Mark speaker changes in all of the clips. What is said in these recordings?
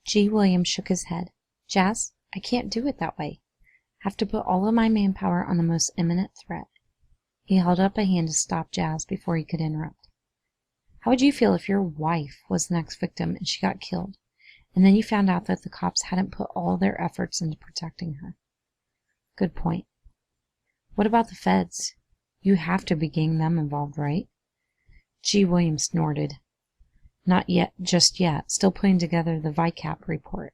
Speaker 1: G. Williams shook his head. Jazz, I can't do it that way. Have to put all of my manpower on the most imminent threat. He held up a hand to stop Jazz before he could interrupt. How would you feel if your wife was the next victim and she got killed, and then you found out that the cops hadn't put all their efforts into protecting her? Good point. What about the feds? You have to be getting them involved, right? G. Williams snorted. Not yet, just yet. Still putting together the VICAP report.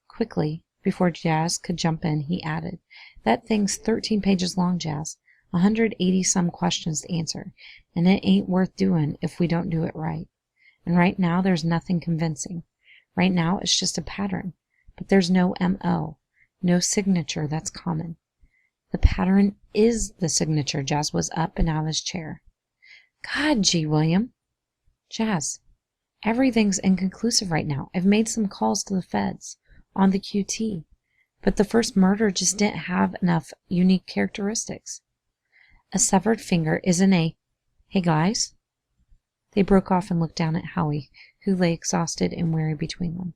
Speaker 1: Quickly, before Jazz could jump in, he added, That thing's 13 pages long, Jazz. 180-some questions to answer, and it ain't worth doing if we don't do it right. And right now, there's nothing convincing. Right now, it's just a pattern. But there's no M.O., no signature that's common. The pattern is the signature. Jazz was up and out of his chair. God, G. William. Jazz, everything's inconclusive right now. I've made some calls to the feds on the QT, but the first murder just didn't have enough unique characteristics. A severed finger isn't a... Hey, guys? They broke off and looked down at Howie, who lay exhausted and weary between them.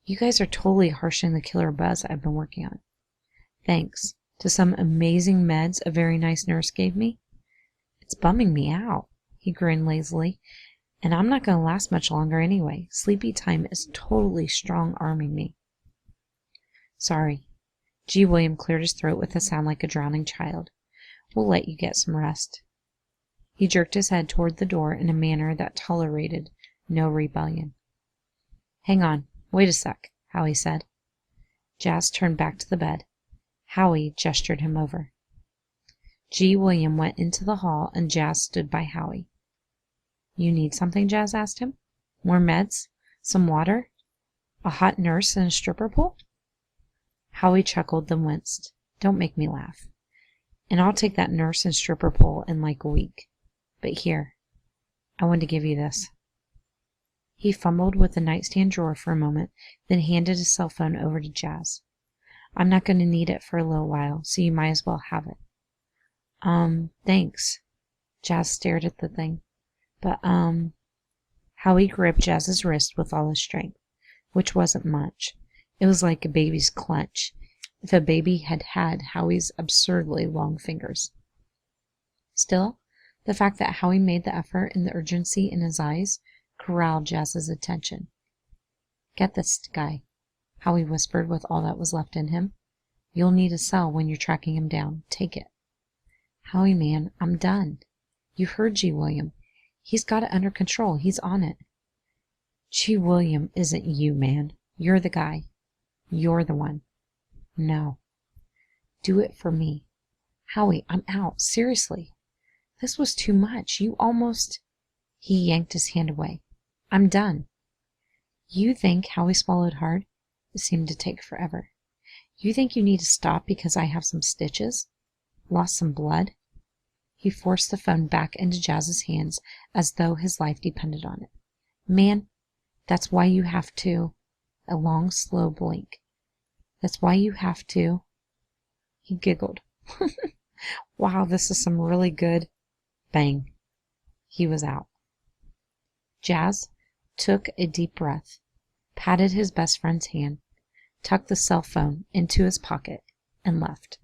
Speaker 1: You guys are totally harshing the killer buzz I've been working on. Thanks to some amazing meds a very nice nurse gave me. It's bumming me out, he grinned lazily, and I'm not going to last much longer anyway. Sleepy time is totally strong-arming me. Sorry. G. William cleared his throat with a sound like a drowning child. We'll let you get some rest. He jerked his head toward the door in a manner that tolerated no rebellion. Hang on. Wait a sec, Howie said. Jazz turned back to the bed. Howie gestured him over. G. William went into the hall, and Jazz stood by Howie. You need something? Jazz asked him. More meds? Some water? A hot nurse and a stripper pole? Howie chuckled, then winced. Don't make me laugh. And I'll take that nurse and stripper pole in like a week. But here, I want to give you this. He fumbled with the nightstand drawer for a moment, then handed his cell phone over to Jazz. I'm not going to need it for a little while, so you might as well have it. Thanks. Jazz stared at the thing. But, Howie gripped Jazz's wrist with all his strength, which wasn't much. It was like a baby's clutch, if a baby had had Howie's absurdly long fingers. Still, the fact that Howie made the effort and the urgency in his eyes corralled Jazz's attention. Get this, guy, Howie whispered with all that was left in him. You'll need a cell when you're tracking him down. Take it. Howie, man, I'm done. You heard G. William. He's got it under control. He's on it. G. William isn't you, man. You're the guy. You're the one. No. Do it for me. Howie, I'm out. Seriously. This was too much. You almost... He yanked his hand away. I'm done. You think Howie swallowed hard? It seemed to take forever. You think you need to stop because I have some stitches? Lost some blood? He forced the phone back into Jazz's hands as though his life depended on it. Man, that's why you have to... A long, slow blink. That's why you have to... He giggled. Wow, this is some really good... Bang. He was out. Jazz took a deep breath, patted his best friend's hand, tucked the cell phone into his pocket, and left.